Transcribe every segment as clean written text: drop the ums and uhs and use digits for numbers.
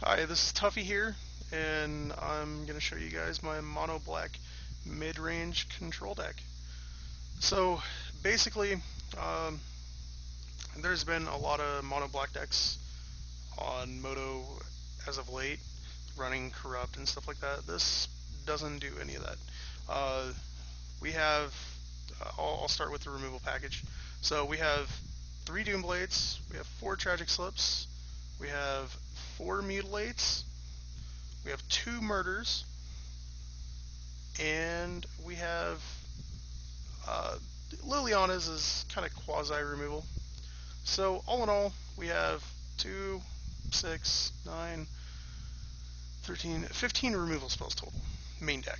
Hi, this is Tuffy here, and I'm going to show you guys my Monoblack mid-range control deck. So, basically, um, there's been a lot of Monoblack decks on Moto as of late, running Corrupt and stuff like that. This doesn't do any of that. Uh, we have, I'll start with the removal package. So we have 3 Doomblades, we have 4 Tragic Slips, we have 4 Mutilates, we have 2 Murders, and we have uh, Liliana's is kind of quasi removal. So all in all, we have 2, 6, 9, 13, 15 removal spells total, main deck.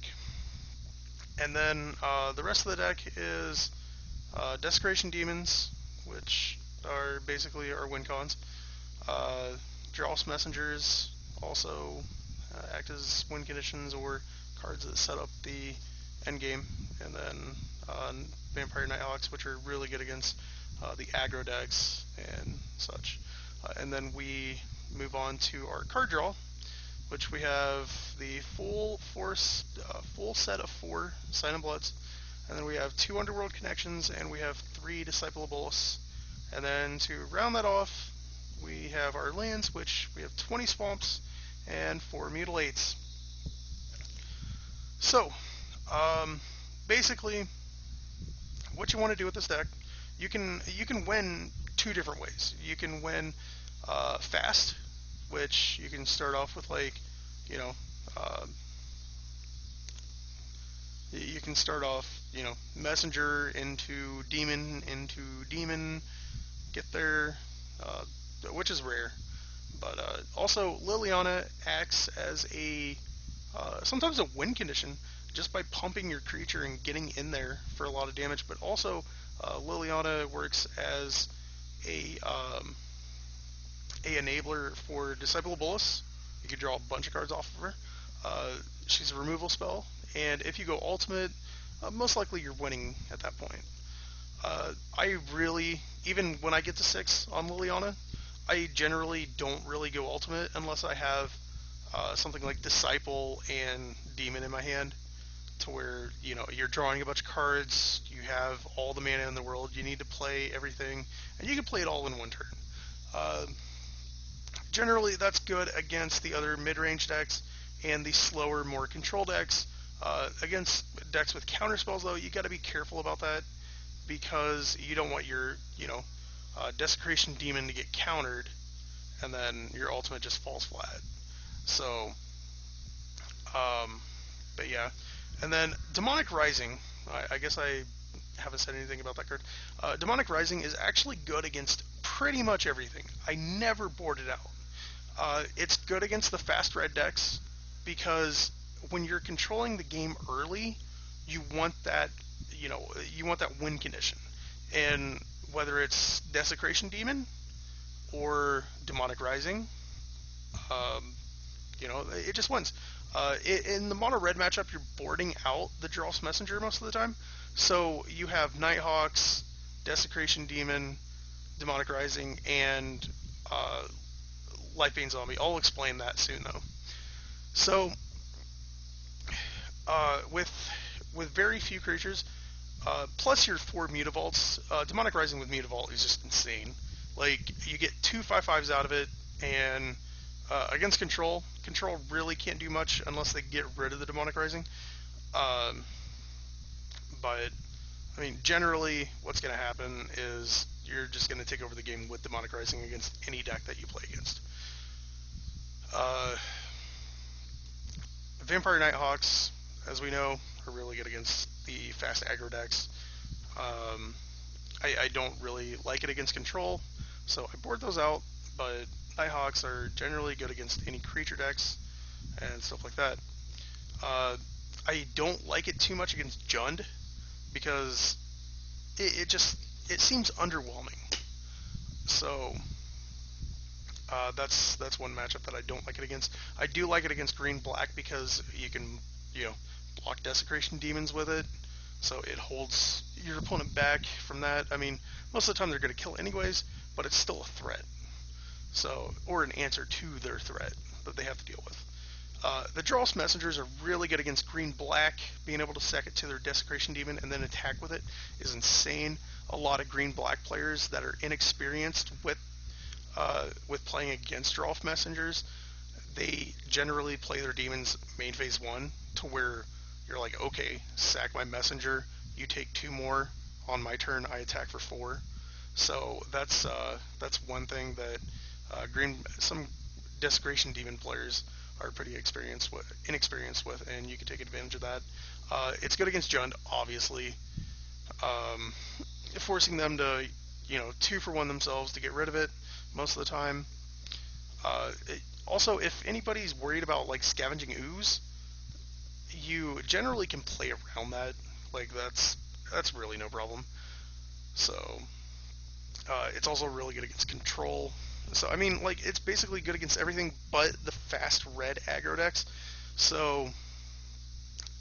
And then the rest of the deck is Desecration Demons, which are basically our win cons. Uh, Dross Messengers also act as win conditions or cards that set up the end game, and then Vampire Nighthawks, which are really good against the aggro decks and such. And then we move on to our card draw, which we have the full set of 4 Sign and Bloods, and then we have 2 Underworld Connections, and we have 3 Disciple of Bolas. And then to round that off, we have our lands, which we have 20 Swamps and 4 Mutilates. So, basically, what you want to do with this deck, you can win 2 different ways. You can win fast, which you can start off with you know, uh, you can start off, Messenger into Demon, get there, uh, which is rare. But also, Liliana acts as sometimes a win condition just by pumping your creature and getting in there for a lot of damage. But also, Liliana works as a um, a enabler for Disciple of Bolas. You can draw a bunch of cards off of her. Uh, she's a removal spell, and if you go ultimate, most likely you're winning at that point. I really, even when I get to 6 on Liliana, I generally don't really go ultimate unless I have something like Disciple and Demon in my hand, to where you're drawing a bunch of cards, you have all the mana in the world, you need to play everything, and you can play it all in one turn. Uh, Generally, that's good against the other mid-range decks and the slower, more control decks. Against decks with counter spells, though, you got to be careful about that because you don't want your, Desecration Demon to get countered and then your ultimate just falls flat. So, um, but yeah. And then Demonic Rising, I guess I haven't said anything about that card. Demonic Rising is actually good against pretty much everything. I never board it out. It's good against the fast red decks because when you're controlling the game early, you want that, you want that win condition. And whether it's Desecration Demon or Demonic Rising, um, it just wins. In the mono red matchup, you're boarding out the Dross Messenger most of the time. So you have Nighthawks, Desecration Demon, Demonic Rising, and Lifebane Zombie. I'll explain that soon, though. So, with very few creatures, plus your 4 Mutavaults, Demonic Rising with Mutavault is just insane. Like, you get 2/5/5s out of it, and against Control really can't do much unless they get rid of the Demonic Rising. Um, but, I mean, generally, what's going to happen is you're just going to take over the game with Demonic Rising against any deck that you play against. Uh, Vampire Nighthawks, as we know, are really good against the fast aggro decks. Um, I don't really like it against Control, so I board those out, but Nighthawks are generally good against any creature decks and stuff like that. Uh, I don't like it too much against Jund because it seems underwhelming. So that's one matchup that I don't like it against. I do like it against green black because you can block Desecration Demons with it, so it holds your opponent back from that. I mean, most of the time they're going to kill anyways, but it's still a threat. So, or an answer to their threat. that they have to deal with. The Dross Messengers are really good against green-black. Being able to sack it to their Desecration Demon and then attack with it is insane. A lot of green-black players that are inexperienced with playing against Dross Messengers, they generally play their demons main phase 1 to where you're like, okay, sack my messenger, you take 2 more, on my turn I attack for 4. So that's one thing that some Desecration Demon players are pretty inexperienced with, and you can take advantage of that. It's good against Jund, obviously, forcing them to 2-for-1 themselves to get rid of it most of the time. Also, if anybody's worried about like Scavenging Ooze, you generally can play around that. Like that's really no problem. So it's also really good against Control. So I mean, like, it's basically good against everything but the fast red aggro decks. So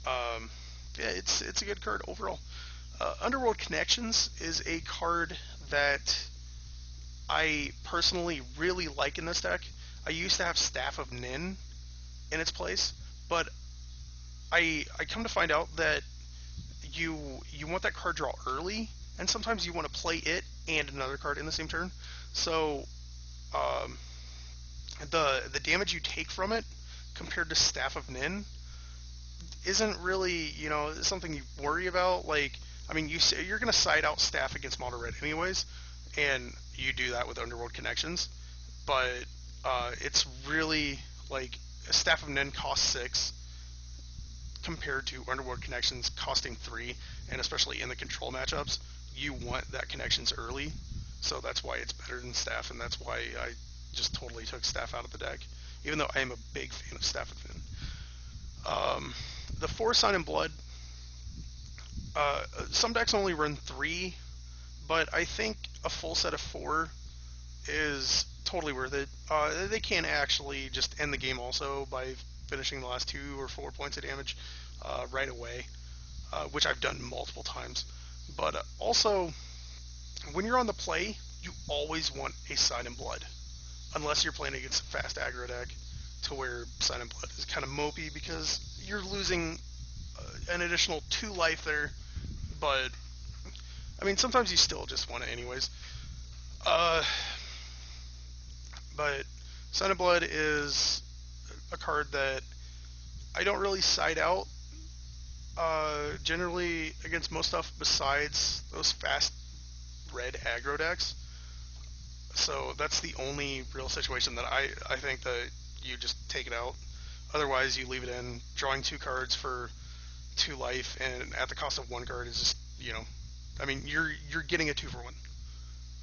yeah, it's a good card overall. Underworld Connections is a card that I personally really like in this deck. I used to have Staff of Nin in its place, but I come to find out that you want that card draw early, and sometimes you want to play it and another card in the same turn. So the damage you take from it compared to Staff of Nin isn't really something you worry about. Like, I mean, you're going to side out Staff against Mono Red anyways, and you do that with Underworld Connections. But it's really like Staff of Nin costs 6 compared to Underworld Connections costing 3, and especially in the control matchups, you want that Connections early. So that's why it's better than Staff, and that's why I just totally took Staff out of the deck, even though I am a big fan of Staff of Nin. The 4 Sign in Blood, some decks only run 3, but I think a full set of 4 is totally worth it. They can actually just end the game also by finishing the last 2 or 4 points of damage right away, which I've done multiple times. But also, when you're on the play, you always want a Sign in Blood, unless you're playing against a fast aggro deck, to where Sign in Blood is kind of mopey because you're losing an additional 2 life there. But I mean, sometimes you still just want it anyways. But Sign in Blood is a card that I don't really side out generally against most stuff besides those fast red aggro decks. So that's the only real situation that I think that you just take it out. Otherwise, you leave it in. Drawing 2 cards for 2 life, and at the cost of 1 card is just, I mean, you're getting a 2-for-1.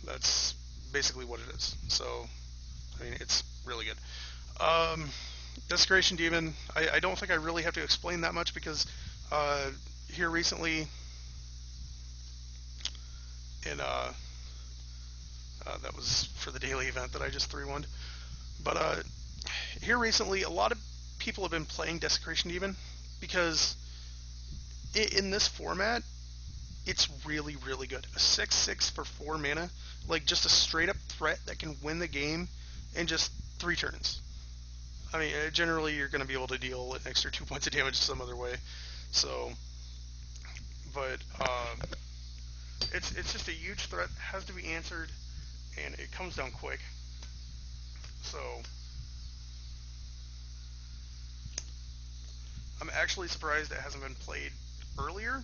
That's basically what it is. So, I mean, it's really good. Desecration Demon, I don't think I really have to explain that much because here recently in that was for the daily event that I just 3-1'd. But here recently, a lot of people have been playing Desecration Demon because in this format, it's really, really good. A 6/6 for 4 mana, like just a straight up threat that can win the game in just 3 turns. I mean, generally you're going to be able to deal an extra 2 points of damage some other way. So, but it's just a huge threat, has to be answered, and it comes down quick. So, I'm actually surprised it hasn't been played earlier,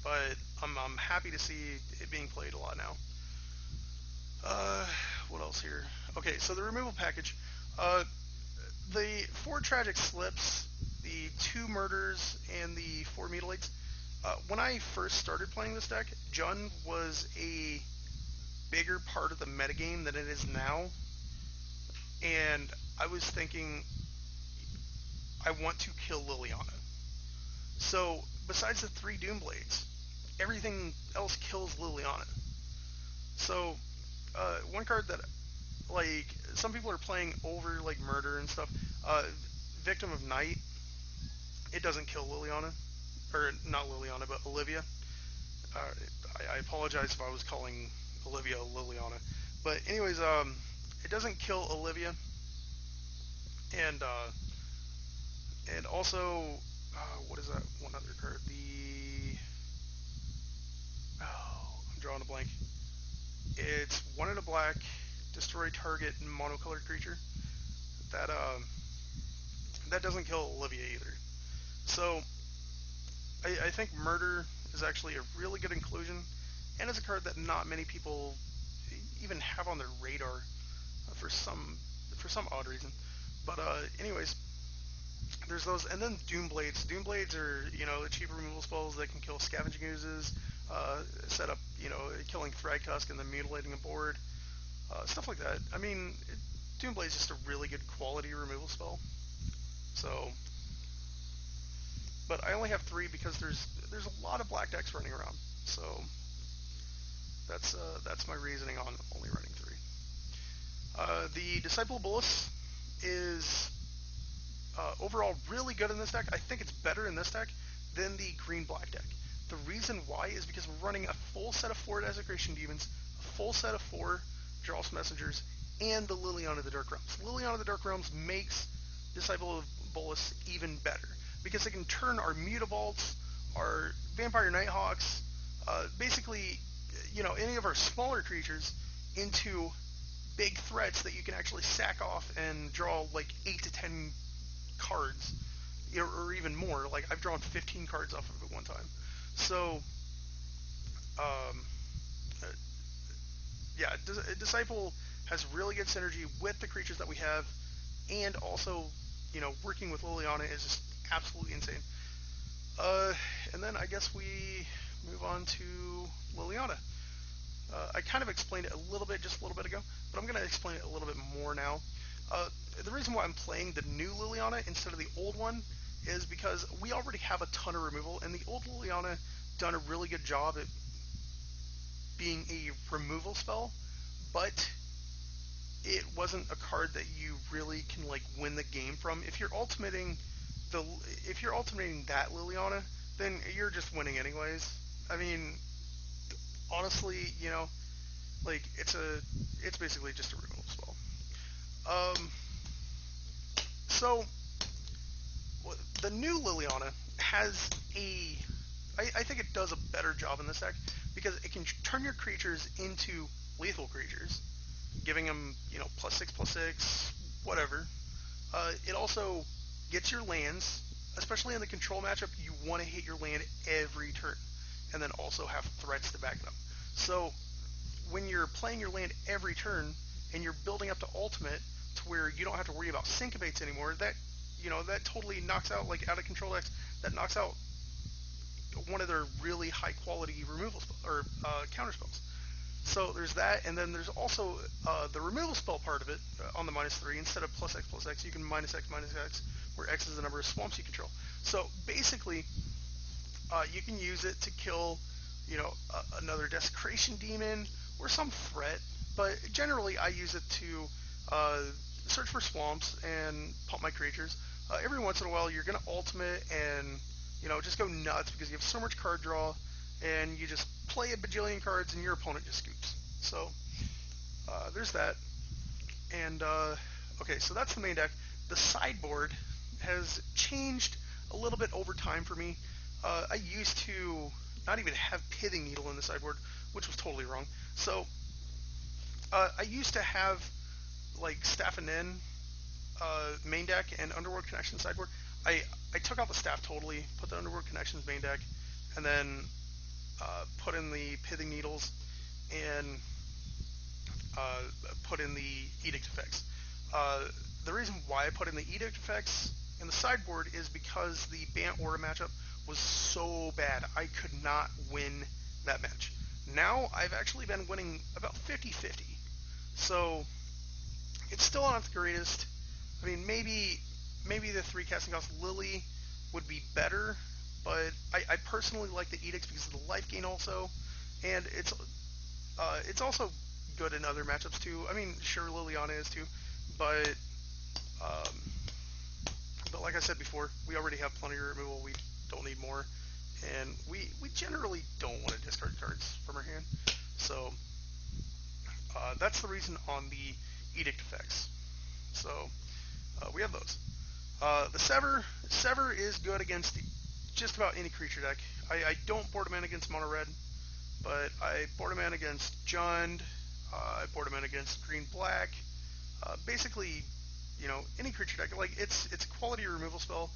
but I'm happy to see it being played a lot now. What else here? Okay, so the removal package. The 4 Tragic Slips, the 2 Murders, and the 4 Mutilates. When I first started playing this deck, Jund was a bigger part of the metagame than it is now. And I was thinking, I want to kill Liliana. So, besides the 3 Doomblades, everything else kills Liliana. So, one card that, like, some people are playing over, like, Murder and stuff. Victim of Night, it doesn't kill Liliana. Or, not Liliana, but Olivia. I apologize if I was calling Olivia Liliana. But anyways, it doesn't kill Olivia. and also, what is that one other card? I'm drawing a blank. It's one in a black, destroy target monocolored creature. That that doesn't kill Olivia either. So I think Murder is actually a really good inclusion, and it's a card that not many people even have on their radar for some odd reason. But anyways, there's those, and then Doom Blades. Doom Blades are the cheaper removal spells that can kill Scavenging Oozes, set up killing Thragtusk and then mutilating a board, stuff like that. I mean, Doom Blade is just a really good quality removal spell. So, but I only have 3 because there's a lot of black decks running around. So that's my reasoning on only running 3. The Disciple of Bolas is overall really good in this deck. I think it's better in this deck than the green-black deck. The reason why is because we're running a full set of 4 Desecration Demons, a full set of 4 Jarls Messengers, and the Liliana of the Dark Realms. Liliana of the Dark Realms makes Disciple of Bolas even better, because it can turn our Mutavaults, our Vampire Nighthawks, basically, any of our smaller creatures into big threats that you can actually sack off and draw like 8 to 10 cards, or even more. Like, I've drawn 15 cards off of it one time. So, um, uh, yeah, Disciple has really good synergy with the creatures that we have, and also, working with Liliana is just absolutely insane. And then I guess we move on to Liliana. I kind of explained it just a little bit ago, but I'm going to explain it a little bit more now. The reason why I'm playing the new Liliana instead of the old one is because we already have a ton of removal, and the old Liliana done a really good job at being a removal spell, but it wasn't a card that you really can win the game from. If you're ultimating that Liliana, then you're just winning anyways. I mean, honestly, it's basically just a removal spell. So the new Liliana has I think it does a better job in this deck because it can turn your creatures into lethal creatures, giving them +6/+6, whatever. It also gets your lands, especially in the control matchup. You want to hit your land every turn, and then also have threats to back it up. So when you're playing your land every turn and you're building up to ultimate to where you don't have to worry about syncopates anymore, that totally knocks out out of control decks. That knocks out one of their really high quality removal or counter spells. So there's that, and then there's also the removal spell part of it on the -3. Instead of +X/+X, you can -X/-X, where X is the number of swamps you control. So basically, you can use it to kill, another Desecration Demon or some threat. But generally, I use it to search for swamps and pump my creatures. Every once in a while, you're going to ultimate and just go nuts because you have so much card draw, and you just play a bajillion cards and your opponent just scoops. So there's that. And okay, so that's the main deck. The sideboard has changed a little bit over time for me. I used to not even have Pithing Needle in the sideboard, which was totally wrong. So I used to have Staff and Nin main deck and Underworld Connection sideboard. I took out the Staff totally, put the Underworld Connections main deck, and then put in the Pithing Needles and put in the Edict effects. The reason why I put in the Edict effects in the sideboard is because the Bant Aura matchup was so bad. I could not win that match. Now I've actually been winning about 50-50. So it's still not the greatest. I mean, maybe the 3 casting cost Lily would be better, but I personally like the Edicts because of the life gain also, and it's also good in other matchups too. I mean, sure, Liliana is too, but like I said before, we already have plenty of removal. We don't need more, and we generally don't want to discard cards from our hand. So that's the reason on the Edict effects. So We have those. The Sever is good against just about any creature deck. I don't board him in against mono red, but I board him in against Jund. I board him in against green black. Basically, any creature deck. Like it's a quality removal spell.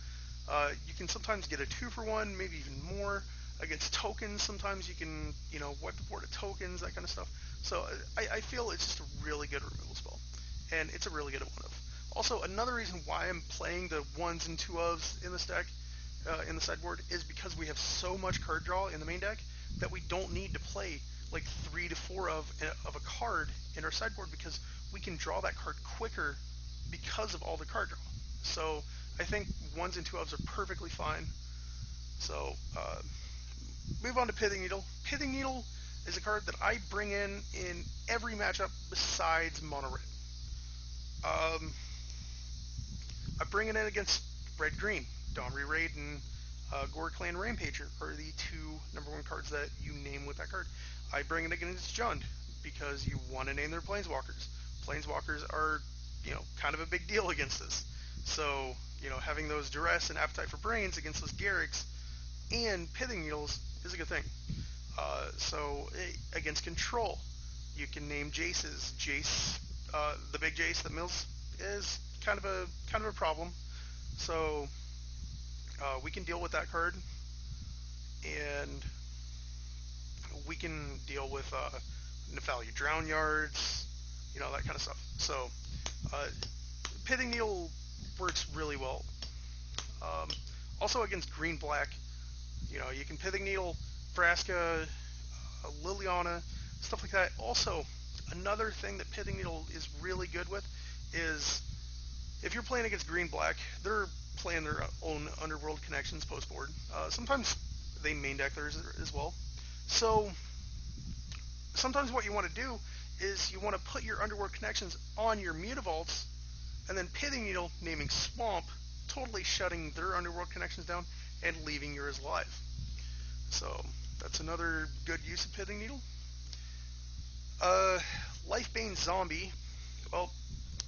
You can sometimes get a 2-for-1, maybe even more. Against tokens, sometimes you can, wipe the board of tokens, that kind of stuff. So I feel it's just a really good removal spell, and it's a really good one of. Also, another reason why I'm playing the 1s and 2-ofs in this deck, in the sideboard, is because we have so much card draw in the main deck that we don't need to play like 3 to 4 of a card in our sideboard, because we can draw that card quicker because of all the card draw. So I think 1s and 2-ofs are perfectly fine. So move on to Pithing Needle. Pithing Needle is a card that I bring in every matchup besides mono red. I bring it in against red green. Domri Raid and Gore Clan Rampager are the two #1 cards that you name with that card. I bring it against Jund because you want to name their Planeswalkers. Planeswalkers are, kind of a big deal against this. So, having those Duress and Appetite for Brains against those Garriks and Pithing Needles is a good thing. Against Control, you can name Jaces. Jace, the big Jace that mills, is kind of a problem. So we can deal with that card, and we can deal with Nephalia Drown Yards, that kind of stuff. So Pithing Needle works really well. Also against green black, you can Pithing Needle, Vraska, Liliana, stuff like that. Also, another thing that Pithing Needle is really good with is if you're playing against green black, they're playing their own Underworld connections post board. Sometimes they main deck theirs as well. So sometimes what you want to do is you want to put your Underworld connections on your Mutavaults, and then Pithing Needle naming Swamp, totally shutting their Underworld connections down and leaving yours live. So that's another good use of Pithing Needle. Lifebane Zombie. Well,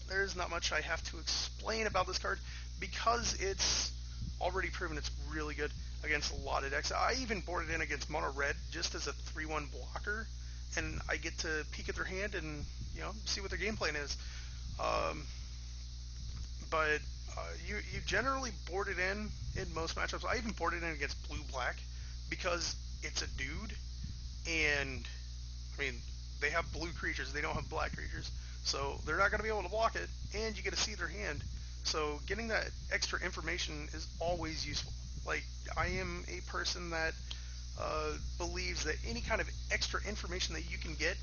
there's not much I have to explain about this card because it's already proven it's really good against a lot of decks. I even boarded in against mono red just as a 3/1 blocker, and I get to peek at their hand and see what their game plan is. But you generally board it in most matchups. I even boarded in against blue black because it's a dude, and they have blue creatures, they don't have black creatures, so they're not going to be able to block it, and you get to see their hand. So getting that extra information is always useful. Like, I am a person that believes that any kind of extra information that you can get,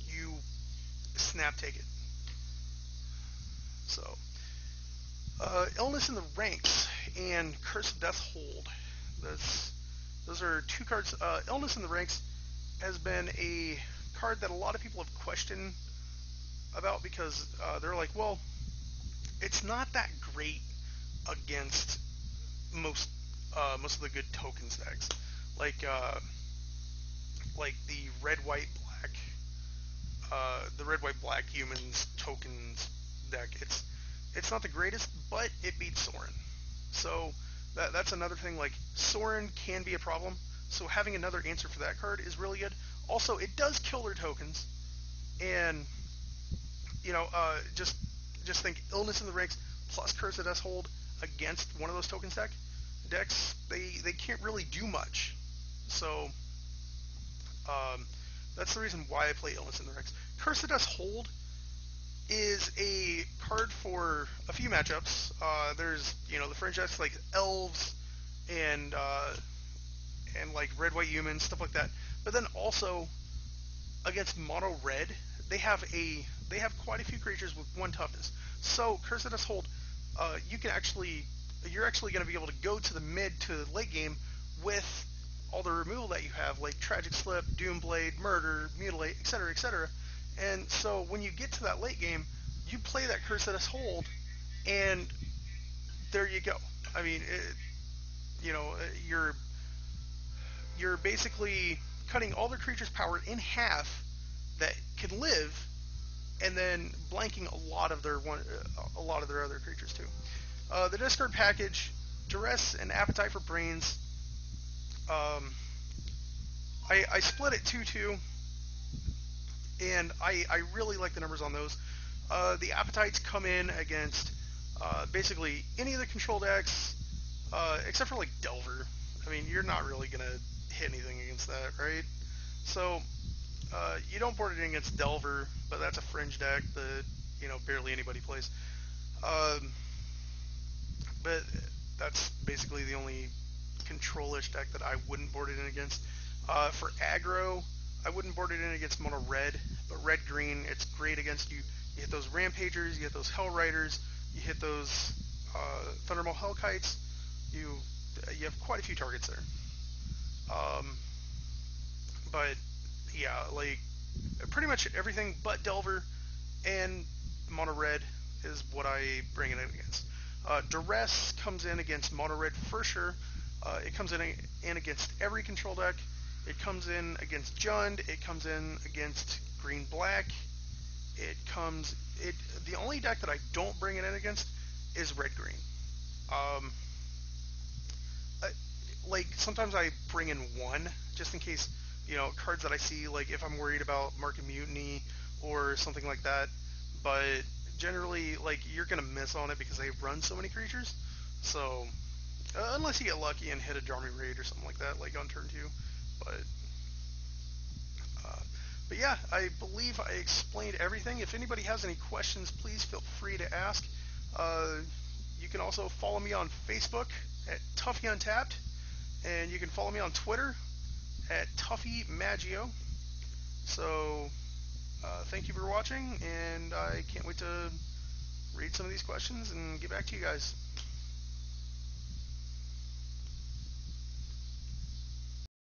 you snap take it. So Illness in the Ranks and Curse of Death Hold. Those are two cards. Illness in the Ranks has been a card that a lot of people have questioned about because they're like, well, it's not that great against most of the good token stacks, like the red white black humans tokens deck. It's not the greatest, but it beats Sorin. So that's another thing. Like, Sorin can be a problem, so having another answer for that card is really good. Also, it does kill their tokens, and just think Illness in the Ranks plus Curse of Death Hold against one of those token stack decks, they can't really do much. So that's the reason why I play Illness in the Ranks. Curse of Death Hold is a card for a few matchups. There's the fringe decks like Elves and like red white humans, stuff like that. But then also against mono red, they have quite a few creatures with 1 toughness. So Curse of Death Hold, you're actually going to be able to go to the mid to late game with all the removal that you have, like Tragic Slip, Doomblade, Murder, Mutilate, etc., etc. And so when you get to that late game, you play that Curse of Death Hold, and there you go. You're basically cutting all their creatures' power in half that can live, and then blanking a lot of their other creatures too. The discard package, Duress and Appetite for Brains. Um, I split it 2-2, and I really like the numbers on those. The Appetites come in against basically any of the control decks, except for like Delver. I mean, you're not really going to hit anything against that, right? So, you don't board it in against Delver, but that's a fringe deck that, barely anybody plays. Um, but that's basically the only control-ish deck that I wouldn't board it in against. For aggro, I wouldn't board it in against mono red, but red green, it's great against you. You hit those Rampagers, you hit those Hell Riders, you hit those Thundermaw Hellkites. You you have quite a few targets there. Um, but yeah, like pretty much everything but Delver and mono red is what I bring it in against. Duress comes in against mono red for sure. It comes in against every control deck. It comes in against Jund. It comes in against green black. It comes it The only deck that I don't bring it in against is red green. Um, uh, like sometimes I bring in one just in case, cards that I see, like if I'm worried about Market Mutiny or something like that. But generally, like you're gonna miss on it because they run so many creatures. So unless you get lucky and hit a Jarmy Raid or something like that, like on turn two. But uh, but yeah, I believe I explained everything. If anybody has any questions, please feel free to ask. Uh, you can also follow me on Facebook at Tuffy Untapped, and you can follow me on Twitter at Tuffy Maggio. So thank you for watching, and I can't wait to read some of these questions and get back to you guys.